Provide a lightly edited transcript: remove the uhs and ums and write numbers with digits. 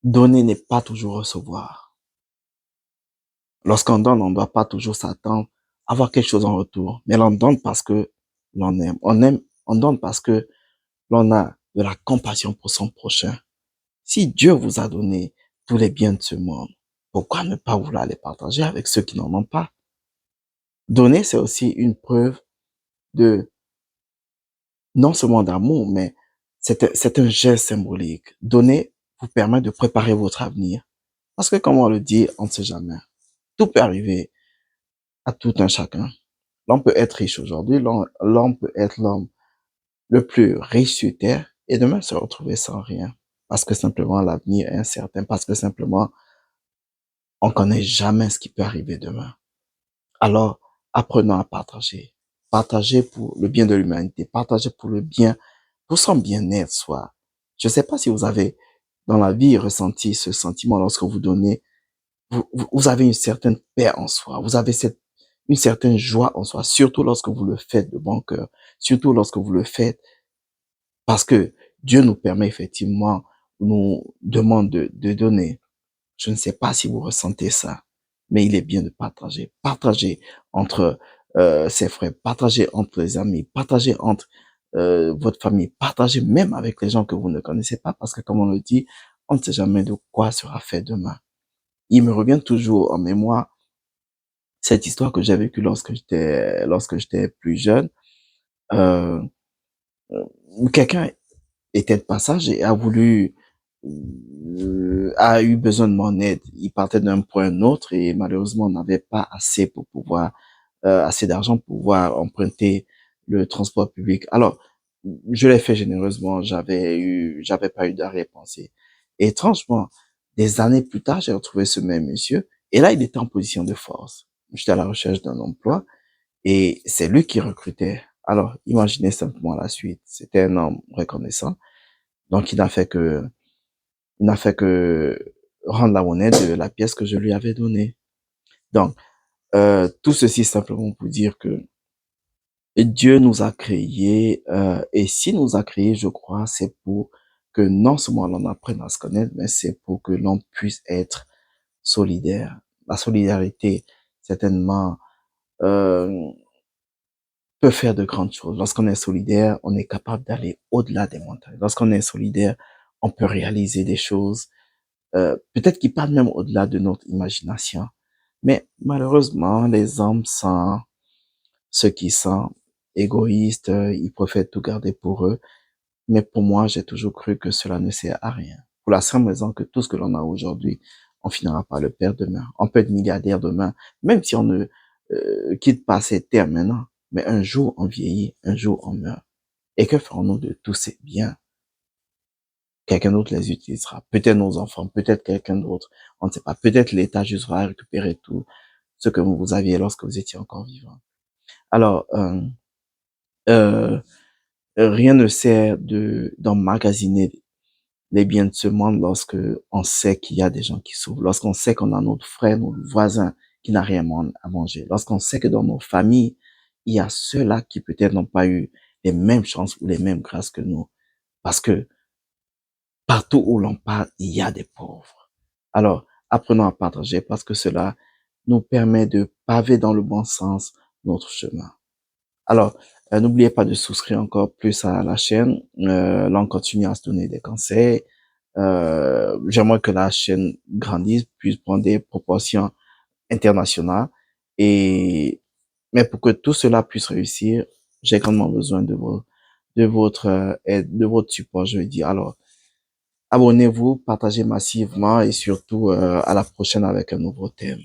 Donner n'est pas toujours recevoir. Lorsqu'on donne, on ne doit pas toujours s'attendre à avoir quelque chose en retour. Mais l'on donne parce que l'on aime. On donne parce que l'on a de la compassion pour son prochain. Si Dieu vous a donné tous les biens de ce monde, pourquoi ne pas vouloir les partager avec ceux qui n'en ont pas? Donner, c'est aussi une preuve de, non seulement d'amour, mais c'est un geste symbolique. Donner vous permet de préparer votre avenir. Parce que, comme on le dit, on ne sait jamais. Tout peut arriver à tout un chacun. L'homme peut être riche aujourd'hui, l'homme peut être l'homme le plus riche sur terre et demain se retrouver sans rien. Parce que simplement l'avenir est incertain, parce que simplement on connaît jamais ce qui peut arriver demain. Alors, apprenons à partager. Partager pour le bien de l'humanité, partager pour le bien, pour son bien-être soi. Je ne sais pas si vous avez dans la vie ressenti ce sentiment lorsque vous donnez, vous avez une certaine paix en soi, vous avez une certaine joie en soi, surtout lorsque vous le faites de bon cœur, surtout lorsque vous le faites parce que Dieu nous permet effectivement, nous demande de donner. Je ne sais pas si vous ressentez ça, mais il est bien de partager. Partager entre ses frères, partager entre les amis, partager entre votre famille, partager même avec les gens que vous ne connaissez pas, parce que comme on le dit, on ne sait jamais de quoi sera fait demain. Il me revient toujours en mémoire cette histoire que j'ai vécue lorsque j'étais plus jeune. Euh, Quelqu'un était de passage et a eu besoin de mon aide. Il partait d'un point à un autre et malheureusement on n'avait pas assez pour pouvoir assez d'argent pour pouvoir emprunter le transport public. Alors je l'ai fait généreusement. J'avais pas eu d'arrière-pensée. Et étrangement, des années plus tard, j'ai retrouvé ce même monsieur et là il était en position de force. J'étais à la recherche d'un emploi et c'est lui qui recrutait. Alors imaginez simplement la suite. C'était un homme reconnaissant donc, il n'a fait que rendre la monnaie de la pièce que je lui avais donnée. Donc, tout ceci simplement pour dire que Dieu nous a créés, et s'il nous a créés, je crois, c'est pour que non seulement l'on apprenne à se connaître, mais c'est pour que l'on puisse être solidaire. La solidarité, certainement, euh, peut faire de grandes choses. Lorsqu'on est solidaire, on est capable d'aller au-delà des montagnes. Lorsqu'on est solidaire, on peut réaliser des choses peut-être qu'ils partent même au-delà de notre imagination. Mais malheureusement, les hommes sont ceux qui sont égoïstes, ils préfèrent tout garder pour eux. Mais pour moi, j'ai toujours cru que cela ne sert à rien. Pour la simple raison que tout ce que l'on a aujourd'hui, on finira par le perdre demain. On peut être milliardaire demain, même si on ne quitte pas ces terres maintenant. Mais un jour, on vieillit, un jour, on meurt. Et que ferons-nous de tous ces biens? Quelqu'un d'autre les utilisera. Peut-être nos enfants, peut-être quelqu'un d'autre. On ne sait pas. Peut-être l'État juste va récupérer tout ce que vous aviez lorsque vous étiez encore vivant. Alors, euh, rien ne sert d'emmagasiner les biens de ce monde lorsque on sait qu'il y a des gens qui souffrent, lorsqu'on sait qu'on a notre frère, notre voisin qui n'a rien à manger, lorsqu'on sait que dans nos familles, il y a ceux-là qui peut-être n'ont pas eu les mêmes chances ou les mêmes grâces que nous. Parce que partout où l'on part, il y a des pauvres. Alors, apprenons à partager parce que cela nous permet de paver dans le bon sens notre chemin. Alors, n'oubliez pas de souscrire encore plus à la chaîne. Là, on continue à se donner des conseils. J'aimerais que la chaîne grandisse, puisse prendre des proportions internationales. Et, mais pour que tout cela puisse réussir, j'ai grandement besoin de votre aide, de votre support, je veux dire. Alors, abonnez-vous, partagez massivement et surtout à la prochaine avec un nouveau thème.